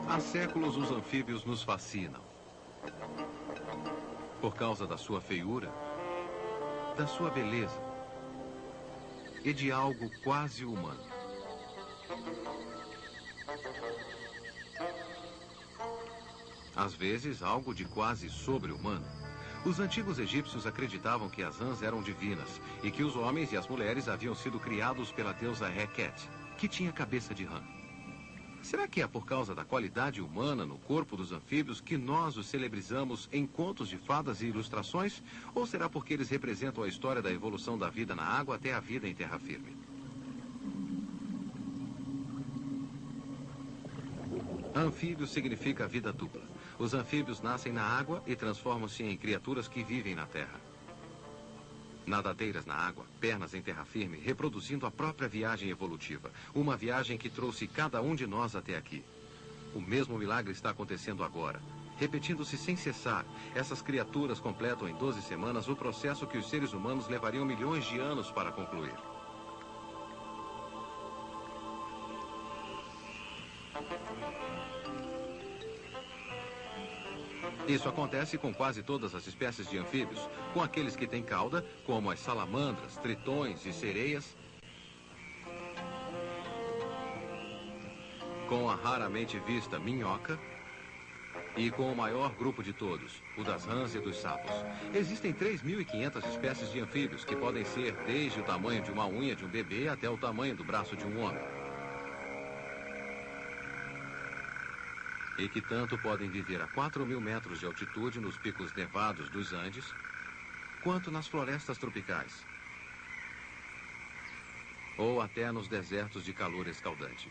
Há séculos os anfíbios nos fascinam. Por causa da sua feiura, da sua beleza e de algo quase humano. Às vezes, algo de quase sobre-humano. Os antigos egípcios acreditavam que as rãs eram divinas e que os homens e as mulheres haviam sido criados pela deusa Heket, que tinha cabeça de rã. Será que é por causa da qualidade humana no corpo dos anfíbios que nós os celebrizamos em contos de fadas e ilustrações? Ou será porque eles representam a história da evolução da vida na água até a vida em terra firme? Anfíbio significa vida dupla. Os anfíbios nascem na água e transformam-se em criaturas que vivem na terra. Nadadeiras na água, pernas em terra firme, reproduzindo a própria viagem evolutiva. Uma viagem que trouxe cada um de nós até aqui. O mesmo milagre está acontecendo agora. Repetindo-se sem cessar, essas criaturas completam em 12 semanas o processo que os seres humanos levariam milhões de anos para concluir. Isso acontece com quase todas as espécies de anfíbios, com aqueles que têm cauda, como as salamandras, tritões e sereias, com a raramente vista minhoca e com o maior grupo de todos, o das rãs e dos sapos. Existem 3.500 espécies de anfíbios, que podem ser desde o tamanho de uma unha de um bebê até o tamanho do braço de um homem. E que tanto podem viver a 4.000 metros de altitude nos picos nevados dos Andes, quanto nas florestas tropicais, ou até nos desertos de calor escaldante.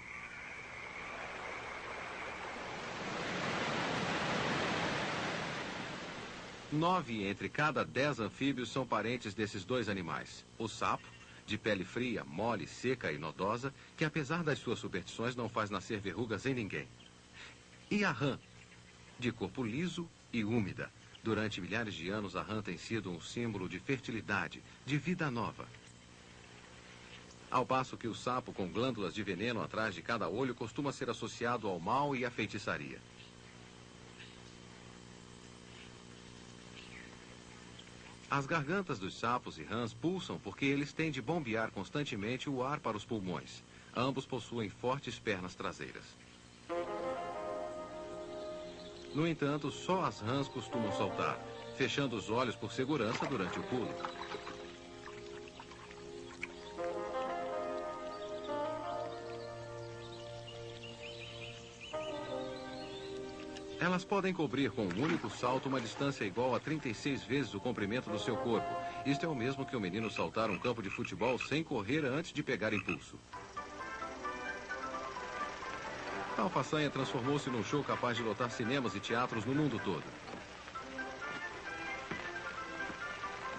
Nove entre cada 10 anfíbios são parentes desses dois animais. O sapo, de pele fria, mole, seca e nodosa, que apesar das suas superstições não faz nascer verrugas em ninguém. E a rã, de corpo liso e úmida. Durante milhares de anos, a rã tem sido um símbolo de fertilidade, de vida nova. Ao passo que o sapo com glândulas de veneno atrás de cada olho costuma ser associado ao mal e à feitiçaria. As gargantas dos sapos e rãs pulsam porque eles têm de bombear constantemente o ar para os pulmões. Ambos possuem fortes pernas traseiras. No entanto, só as rãs costumam soltar, fechando os olhos por segurança durante o pulo. Elas podem cobrir com um único salto uma distância igual a 36 vezes o comprimento do seu corpo. Isto é o mesmo que o menino saltar um campo de futebol sem correr antes de pegar impulso. Tal façanha transformou-se num show capaz de lotar cinemas e teatros no mundo todo.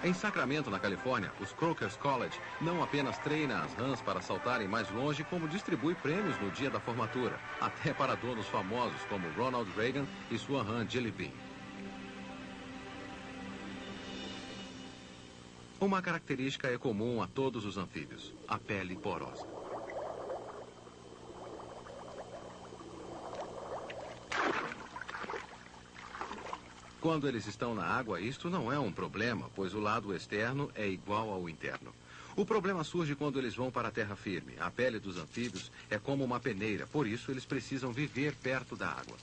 Em Sacramento, na Califórnia, os Crockers College não apenas treina as rãs para saltarem mais longe, como distribui prêmios no dia da formatura, até para donos famosos como Ronald Reagan e sua rã Jelly Bean. Uma característica é comum a todos os anfíbios: a pele porosa. Quando eles estão na água, isto não é um problema, pois o lado externo é igual ao interno. O problema surge quando eles vão para a terra firme. A pele dos anfíbios é como uma peneira, por isso eles precisam viver perto da água.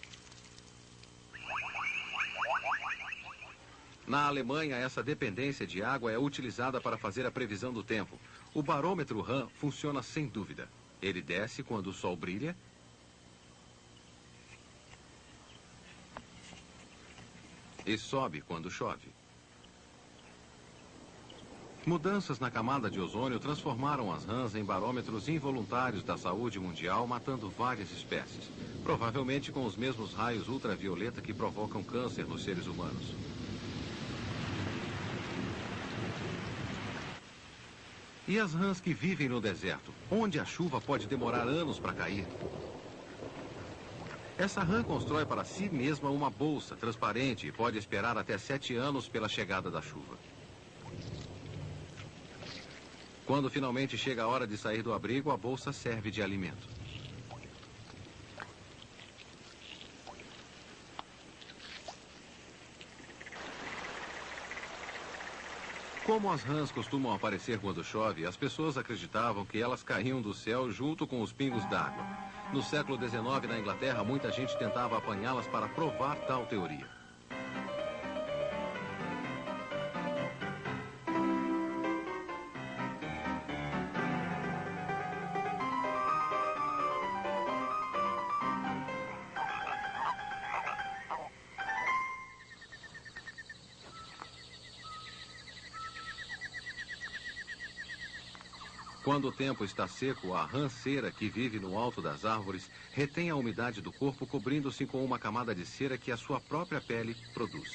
Na Alemanha, essa dependência de água é utilizada para fazer a previsão do tempo. O barômetro rã funciona sem dúvida. Ele desce quando o sol brilha e sobe quando chove. Mudanças na camada de ozônio transformaram as rãs em barômetros involuntários da saúde mundial, matando várias espécies, provavelmente com os mesmos raios ultravioleta que provocam câncer nos seres humanos. E as rãs que vivem no deserto, onde a chuva pode demorar anos para cair? Essa rã constrói para si mesma uma bolsa transparente e pode esperar até 7 anos pela chegada da chuva. Quando finalmente chega a hora de sair do abrigo, a bolsa serve de alimento. Como as rãs costumam aparecer quando chove, as pessoas acreditavam que elas caíam do céu junto com os pingos d'água. No século XIX, na Inglaterra, muita gente tentava apanhá-las para provar tal teoria. Quando o tempo está seco, a rã cera, que vive no alto das árvores, retém a umidade do corpo cobrindo-se com uma camada de cera que a sua própria pele produz.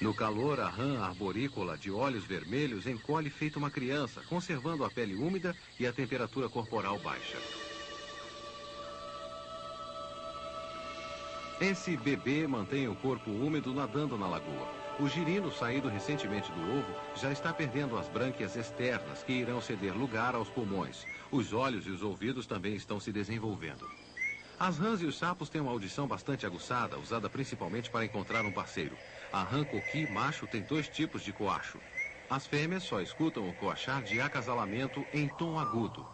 No calor, a rã arborícola de olhos vermelhos encolhe feito uma criança, conservando a pele úmida e a temperatura corporal baixa. Esse bebê mantém o corpo úmido nadando na lagoa. O girino, saído recentemente do ovo, já está perdendo as brânquias externas, que irão ceder lugar aos pulmões. Os olhos e os ouvidos também estão se desenvolvendo. As rãs e os sapos têm uma audição bastante aguçada, usada principalmente para encontrar um parceiro. A rã coqui macho tem 2 tipos de coacho. As fêmeas só escutam o coachar de acasalamento em tom agudo.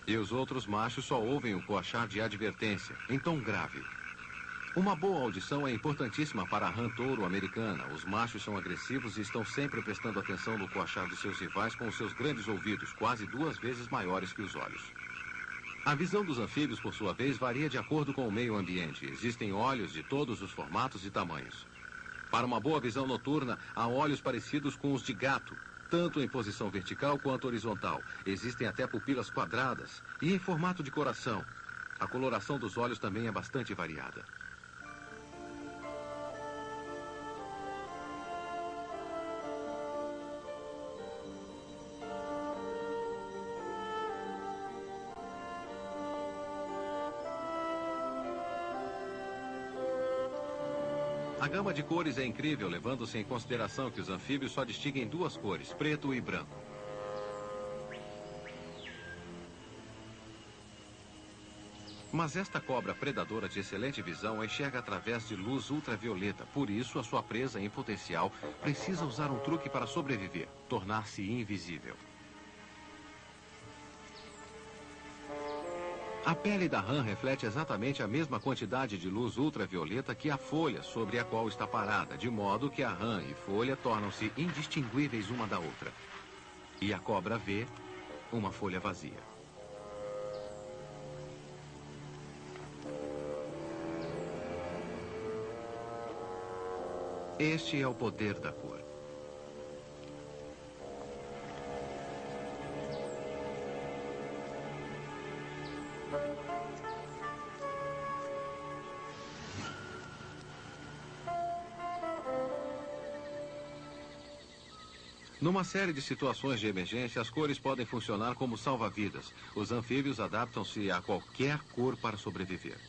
E os outros machos só ouvem o coachar de advertência, em tom grave. Uma boa audição é importantíssima para a rã touro americana. Os machos são agressivos e estão sempre prestando atenção no coachar dos seus rivais com os seus grandes ouvidos, quase 2 vezes maiores que os olhos. A visão dos anfíbios, por sua vez, varia de acordo com o meio ambiente. Existem olhos de todos os formatos e tamanhos. Para uma boa visão noturna, há olhos parecidos com os de gato, tanto em posição vertical quanto horizontal. Existem até pupilas quadradas e em formato de coração. A coloração dos olhos também é bastante variada. A gama de cores é incrível, levando-se em consideração que os anfíbios só distinguem 2 cores, preto e branco. Mas esta cobra predadora de excelente visão enxerga através de luz ultravioleta. Por isso, a sua presa em potencial precisa usar um truque para sobreviver, tornar-se invisível. A pele da rã reflete exatamente a mesma quantidade de luz ultravioleta que a folha sobre a qual está parada, de modo que a rã e folha tornam-se indistinguíveis uma da outra. E a cobra vê uma folha vazia. Este é o poder da cor. Numa série de situações de emergência, as cores podem funcionar como salva-vidas. Os anfíbios adaptam-se a qualquer cor para sobreviver.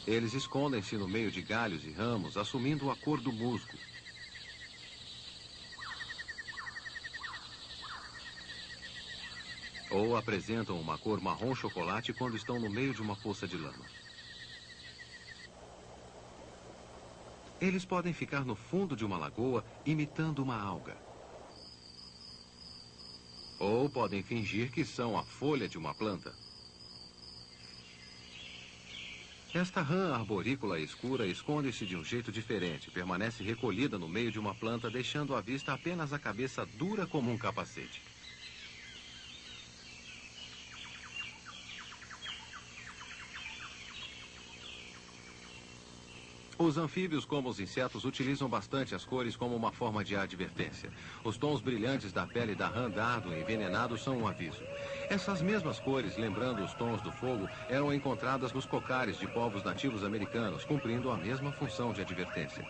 Eles escondem-se no meio de galhos e ramos, assumindo a cor do musgo. Ou apresentam uma cor marrom-chocolate quando estão no meio de uma poça de lama. Eles podem ficar no fundo de uma lagoa, imitando uma alga. Ou podem fingir que são a folha de uma planta. Esta rã arborícola escura esconde-se de um jeito diferente. Permanece recolhida no meio de uma planta, deixando à vista apenas a cabeça dura como um capacete. Os anfíbios, como os insetos, utilizam bastante as cores como uma forma de advertência. Os tons brilhantes da pele da rã dardo envenenado são um aviso. Essas mesmas cores, lembrando os tons do fogo, eram encontradas nos cocares de povos nativos americanos, cumprindo a mesma função de advertência.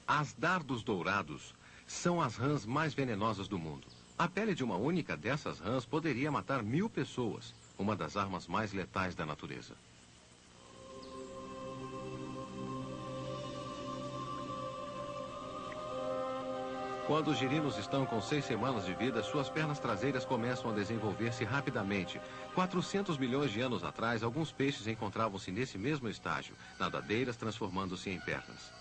As dardos dourados São as rãs mais venenosas do mundo. A pele de uma única dessas rãs poderia matar 1000 pessoas, uma das armas mais letais da natureza. Quando os girinos estão com 6 semanas de vida, suas pernas traseiras começam a desenvolver-se rapidamente. 400 milhões de anos atrás, alguns peixes encontravam-se nesse mesmo estágio, nadadeiras transformando-se em pernas.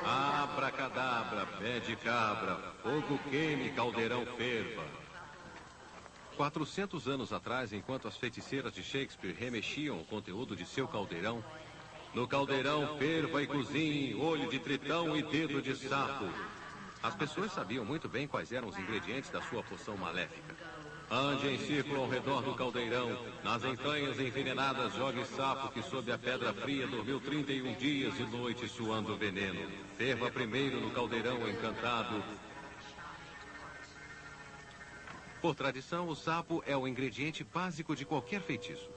Abracadabra, pé de cabra, fogo queime, caldeirão ferva. 400 anos atrás, enquanto as feiticeiras de Shakespeare remexiam o conteúdo de seu caldeirão, no caldeirão ferva e cozinhe, olho de tritão e dedo de sapo. As pessoas sabiam muito bem quais eram os ingredientes da sua poção maléfica. Ande em círculo ao redor do caldeirão. Nas entranhas envenenadas jogue sapo que sob a pedra fria dormiu 31 dias e noites suando veneno. Ferva primeiro no caldeirão encantado. Por tradição, o sapo é o ingrediente básico de qualquer feitiço.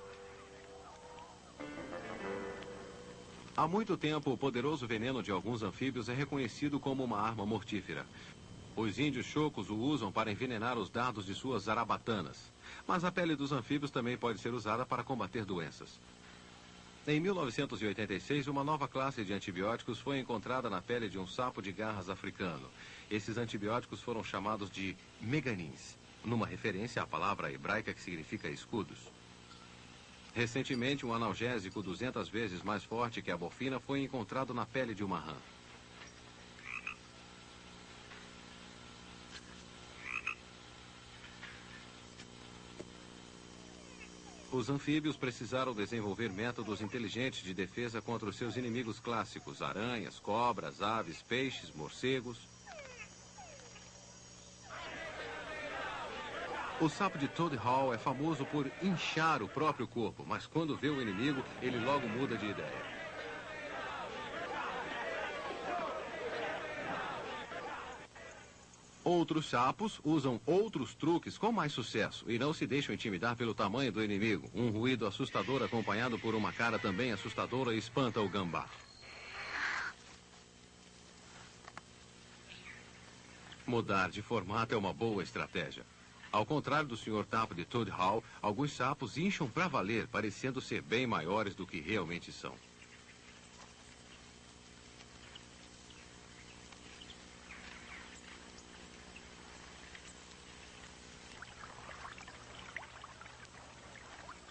Há muito tempo, o poderoso veneno de alguns anfíbios é reconhecido como uma arma mortífera. Os índios chocos o usam para envenenar os dardos de suas zarabatanas. Mas a pele dos anfíbios também pode ser usada para combater doenças. Em 1986, uma nova classe de antibióticos foi encontrada na pele de um sapo de garras africano. Esses antibióticos foram chamados de meganins, numa referência à palavra hebraica que significa escudos. Recentemente, um analgésico 200 vezes mais forte que a morfina foi encontrado na pele de uma rã. Os anfíbios precisaram desenvolver métodos inteligentes de defesa contra os seus inimigos clássicos: aranhas, cobras, aves, peixes, morcegos. O sapo de Toad Hall é famoso por inchar o próprio corpo, mas quando vê o inimigo, ele logo muda de ideia. Outros sapos usam outros truques com mais sucesso e não se deixam intimidar pelo tamanho do inimigo. Um ruído assustador acompanhado por uma cara também assustadora espanta o gambá. Mudar de formato é uma boa estratégia. Ao contrário do Sr. Tapo de Toad Hall, alguns sapos incham para valer, parecendo ser bem maiores do que realmente são.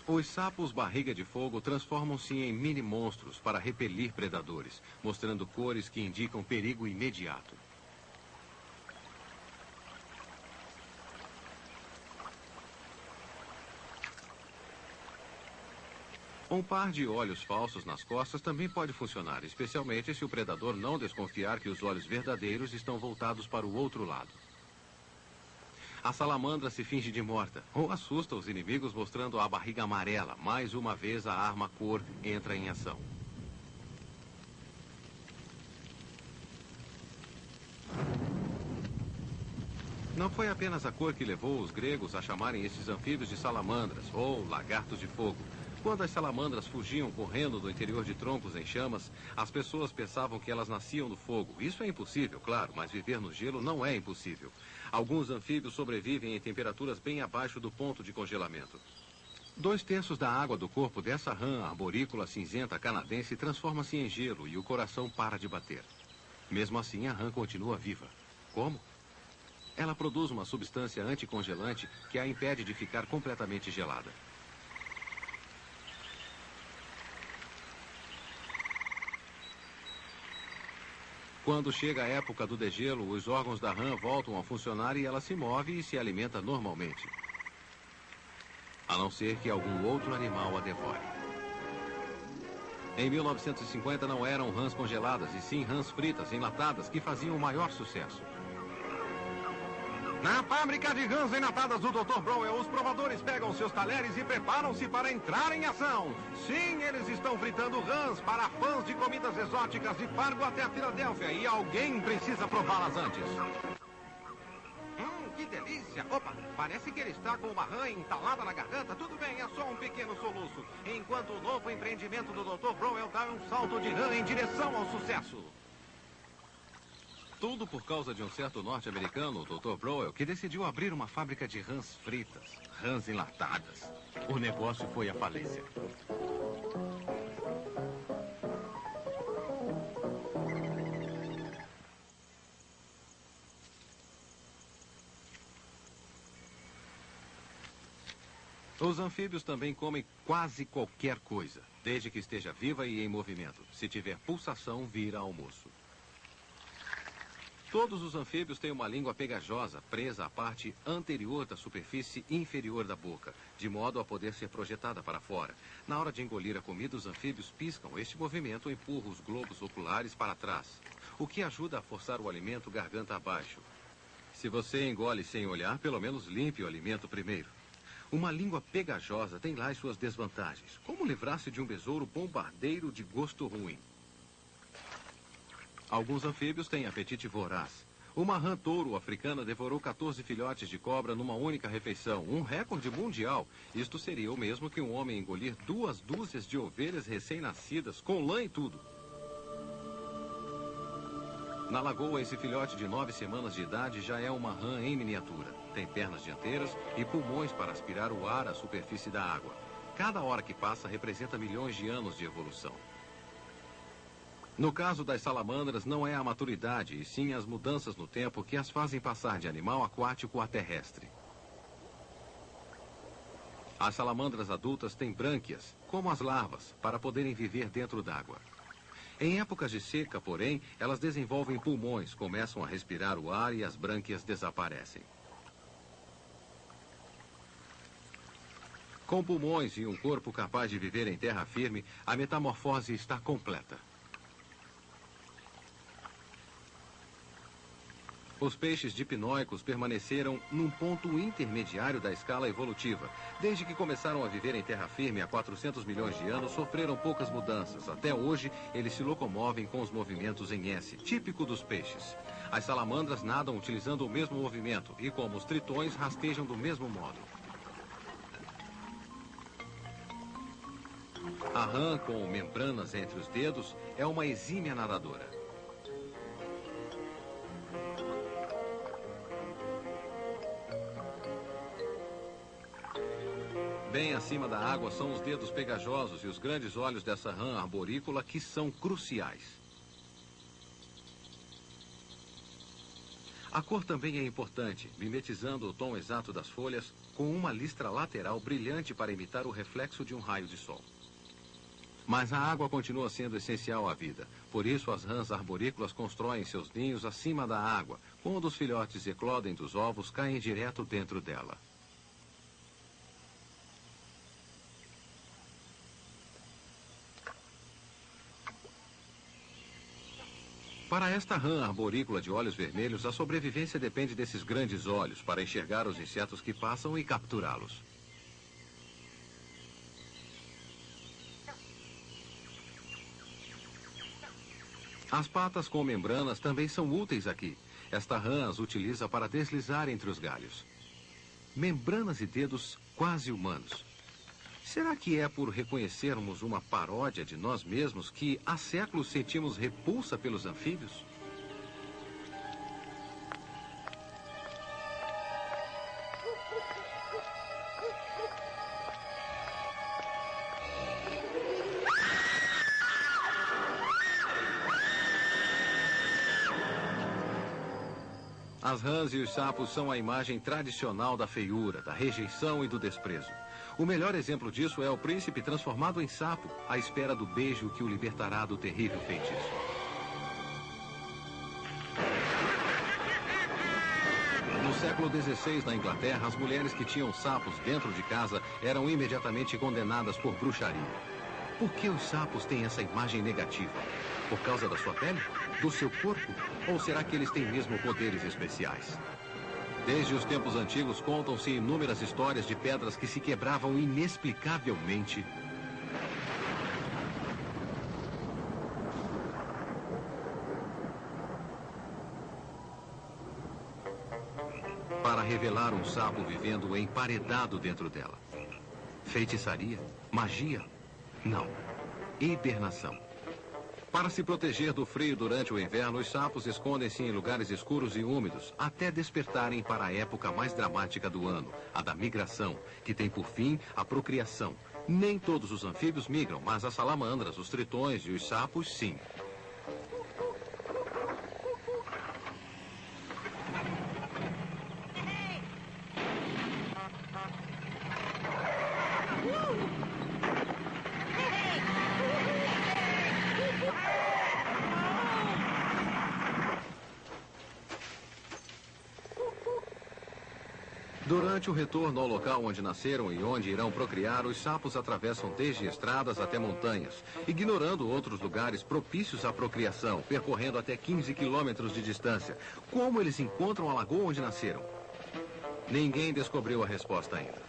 Os sapos barriga de fogo transformam-se em mini-monstros para repelir predadores, mostrando cores que indicam perigo imediato. Um par de olhos falsos nas costas também pode funcionar, especialmente se o predador não desconfiar que os olhos verdadeiros estão voltados para o outro lado. A salamandra se finge de morta ou assusta os inimigos mostrando a barriga amarela. Mais uma vez a arma cor entra em ação. Não foi apenas a cor que levou os gregos a chamarem esses anfíbios de salamandras ou lagartos de fogo. Quando as salamandras fugiam correndo do interior de troncos em chamas, as pessoas pensavam que elas nasciam do fogo. Isso é impossível, claro, mas viver no gelo não é impossível. Alguns anfíbios sobrevivem em temperaturas bem abaixo do ponto de congelamento. 2/3 da água do corpo dessa rã arborícola cinzenta canadense transforma-se em gelo e o coração para de bater. Mesmo assim, a rã continua viva. Como? Ela produz uma substância anticongelante que a impede de ficar completamente gelada. Quando chega a época do degelo, os órgãos da rã voltam a funcionar e ela se move e se alimenta normalmente. A não ser que algum outro animal a devore. Em 1950 não eram rãs congeladas, e sim rãs fritas, enlatadas, que faziam o maior sucesso. Na fábrica de rãs enlatadas do Dr. Broel, os provadores pegam seus talheres e preparam-se para entrar em ação. Sim, eles estão fritando rãs para fãs de comidas exóticas de Fargo até a Filadélfia, e alguém precisa prová-las antes. que delícia! Opa, parece que ele está com uma rã entalada na garganta. Tudo bem, é só um pequeno soluço. Enquanto o novo empreendimento do Dr. Broel dá um salto de rã em direção ao sucesso. Tudo por causa de um certo norte-americano, o Dr. Broel, que decidiu abrir uma fábrica de rãs fritas, rãs enlatadas. O negócio foi à falência. Os anfíbios também comem quase qualquer coisa, desde que esteja viva e em movimento. Se tiver pulsação, vira almoço. Todos os anfíbios têm uma língua pegajosa, presa à parte anterior da superfície inferior da boca, de modo a poder ser projetada para fora. Na hora de engolir a comida, os anfíbios piscam. Este movimento empurra os globos oculares para trás, o que ajuda a forçar o alimento garganta abaixo. Se você engole sem olhar, pelo menos limpe o alimento primeiro. Uma língua pegajosa tem lá as suas desvantagens. Como livrar-se de um besouro bombardeiro de gosto ruim? Alguns anfíbios têm apetite voraz. Uma rã touro africana devorou 14 filhotes de cobra numa única refeição, um recorde mundial. Isto seria o mesmo que um homem engolir 2 dúzias de ovelhas recém-nascidas, com lã e tudo. Na lagoa, esse filhote de 9 semanas de idade já é uma rã em miniatura. Tem pernas dianteiras e pulmões para aspirar o ar à superfície da água. Cada hora que passa representa milhões de anos de evolução. No caso das salamandras, não é a maturidade, e sim as mudanças no tempo que as fazem passar de animal aquático a terrestre. As salamandras adultas têm brânquias, como as larvas, para poderem viver dentro d'água. Em épocas de seca, porém, elas desenvolvem pulmões, começam a respirar o ar e as brânquias desaparecem. Com pulmões e um corpo capaz de viver em terra firme, a metamorfose está completa. Os peixes dipnóicos permaneceram num ponto intermediário da escala evolutiva. Desde que começaram a viver em terra firme há 400 milhões de anos, sofreram poucas mudanças. Até hoje, eles se locomovem com os movimentos em S, típico dos peixes. As salamandras nadam utilizando o mesmo movimento e, como os tritões, rastejam do mesmo modo. A rã, com membranas entre os dedos, é uma exímia nadadora. Bem acima da água são os dedos pegajosos e os grandes olhos dessa rã arborícola que são cruciais. A cor também é importante, mimetizando o tom exato das folhas com uma listra lateral brilhante para imitar o reflexo de um raio de sol. Mas a água continua sendo essencial à vida. Por isso, as rãs arborícolas constroem seus ninhos acima da água. Quando os filhotes eclodem dos ovos, caem direto dentro dela. Para esta rã arborícola de olhos vermelhos, a sobrevivência depende desses grandes olhos para enxergar os insetos que passam e capturá-los. As patas com membranas também são úteis aqui. Esta rã as utiliza para deslizar entre os galhos. Membranas e dedos quase humanos. Será que é por reconhecermos uma paródia de nós mesmos que há séculos sentimos repulsa pelos anfíbios? As rãs e os sapos são a imagem tradicional da feiura, da rejeição e do desprezo. O melhor exemplo disso é o príncipe transformado em sapo, à espera do beijo que o libertará do terrível feitiço. No século XVI, na Inglaterra, as mulheres que tinham sapos dentro de casa eram imediatamente condenadas por bruxaria. Por que os sapos têm essa imagem negativa? Por causa da sua pele? Do seu corpo? Ou será que eles têm mesmo poderes especiais? Desde os tempos antigos, contam-se inúmeras histórias de pedras que se quebravam inexplicavelmente. Para revelar um sapo vivendo emparedado dentro dela. Feitiçaria? Magia? Não. Hibernação. Para se proteger do frio durante o inverno, os sapos escondem-se em lugares escuros e úmidos, até despertarem para a época mais dramática do ano, a da migração, que tem por fim a procriação. Nem todos os anfíbios migram, mas as salamandras, os tritões e os sapos, sim. Durante o retorno ao local onde nasceram e onde irão procriar, os sapos atravessam desde estradas até montanhas, ignorando outros lugares propícios à procriação, percorrendo até 15 quilômetros de distância. Como eles encontram a lagoa onde nasceram? Ninguém descobriu a resposta ainda.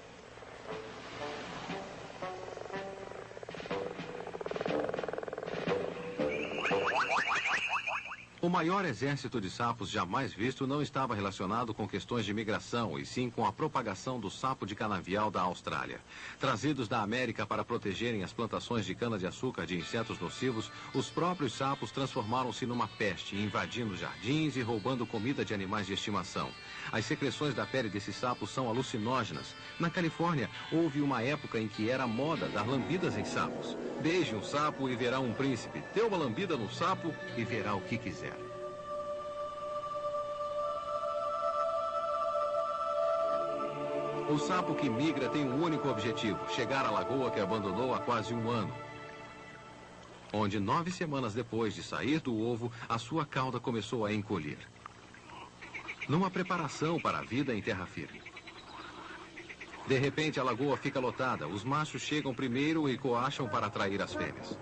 O maior exército de sapos jamais visto não estava relacionado com questões de migração, e sim com a propagação do sapo de canavial da Austrália. Trazidos da América para protegerem as plantações de cana-de-açúcar de insetos nocivos, os próprios sapos transformaram-se numa peste, invadindo jardins e roubando comida de animais de estimação. As secreções da pele desses sapos são alucinógenas. Na Califórnia, houve uma época em que era moda dar lambidas em sapos. Beije um sapo e verá um príncipe. Dê uma lambida no sapo e verá o que quiser. O sapo que migra tem um único objetivo: chegar à lagoa que abandonou há quase um ano. Onde 9 semanas depois de sair do ovo, a sua cauda começou a encolher. Numa preparação para a vida em terra firme. De repente, a lagoa fica lotada. Os machos chegam primeiro e coacham para atrair as fêmeas.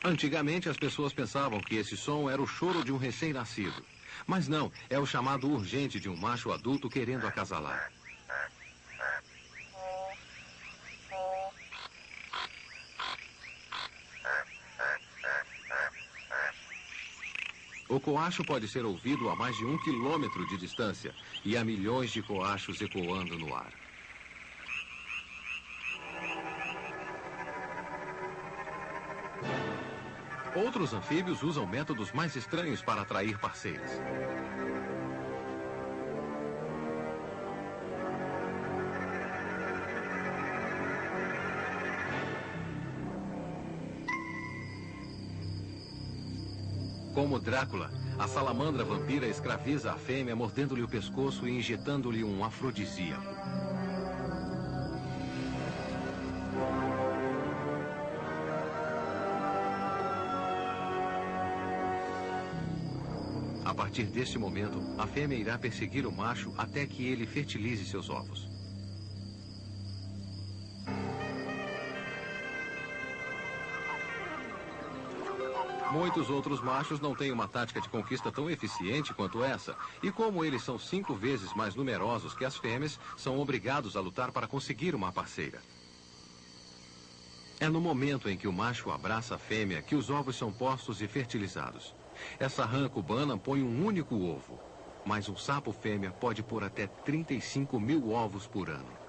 Antigamente, as pessoas pensavam que esse som era o choro de um recém-nascido. Mas não, é o chamado urgente de um macho adulto querendo acasalar. O coacho pode ser ouvido a mais de 1 quilômetro de distância e há milhões de coachos ecoando no ar. Outros anfíbios usam métodos mais estranhos para atrair parceiras. Como Drácula, a salamandra vampira escraviza a fêmea mordendo-lhe o pescoço e injetando-lhe um afrodisíaco. A partir deste momento, a fêmea irá perseguir o macho até que ele fertilize seus ovos. Muitos outros machos não têm uma tática de conquista tão eficiente quanto essa, e como eles são 5 vezes mais numerosos que as fêmeas, são obrigados a lutar para conseguir uma parceira. É no momento em que o macho abraça a fêmea que os ovos são postos e fertilizados. Essa rã cubana põe um único ovo, mas um sapo fêmea pode pôr até 35 mil ovos por ano.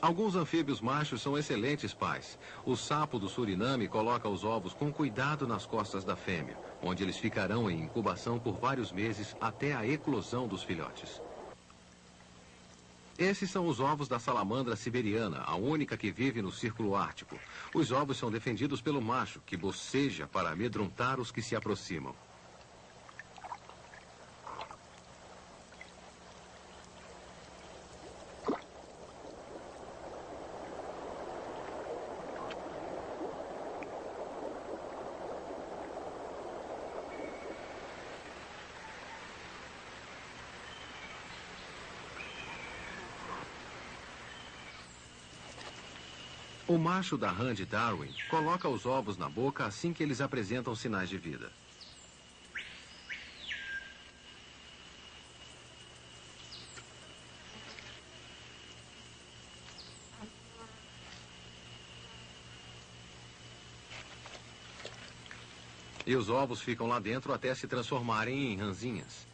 Alguns anfíbios machos são excelentes pais. O sapo do Suriname coloca os ovos com cuidado nas costas da fêmea, onde eles ficarão em incubação por vários meses até a eclosão dos filhotes. Esses são os ovos da salamandra siberiana, a única que vive no Círculo Ártico. Os ovos são defendidos pelo macho, que boceja para amedrontar os que se aproximam. O macho da rã de Darwin coloca os ovos na boca assim que eles apresentam sinais de vida. E os ovos ficam lá dentro até se transformarem em rãzinhas.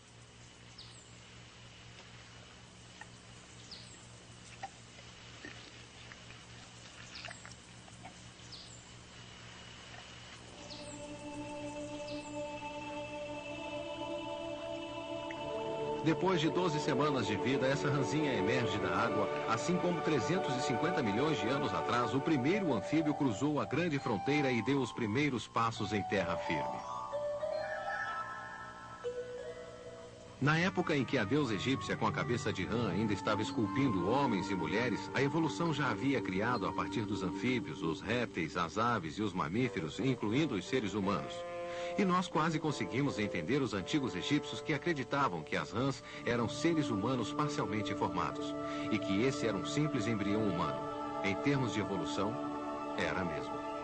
Depois de 12 semanas de vida, essa rãzinha emerge da água, assim como 350 milhões de anos atrás, o primeiro anfíbio cruzou a grande fronteira e deu os primeiros passos em terra firme. Na época em que a deusa egípcia com a cabeça de rã ainda estava esculpindo homens e mulheres, a evolução já havia criado a partir dos anfíbios, os répteis, as aves e os mamíferos, incluindo os seres humanos. E nós quase conseguimos entender os antigos egípcios que acreditavam que as rãs eram seres humanos parcialmente formados e que esse era um simples embrião humano. Em termos de evolução, era mesmo.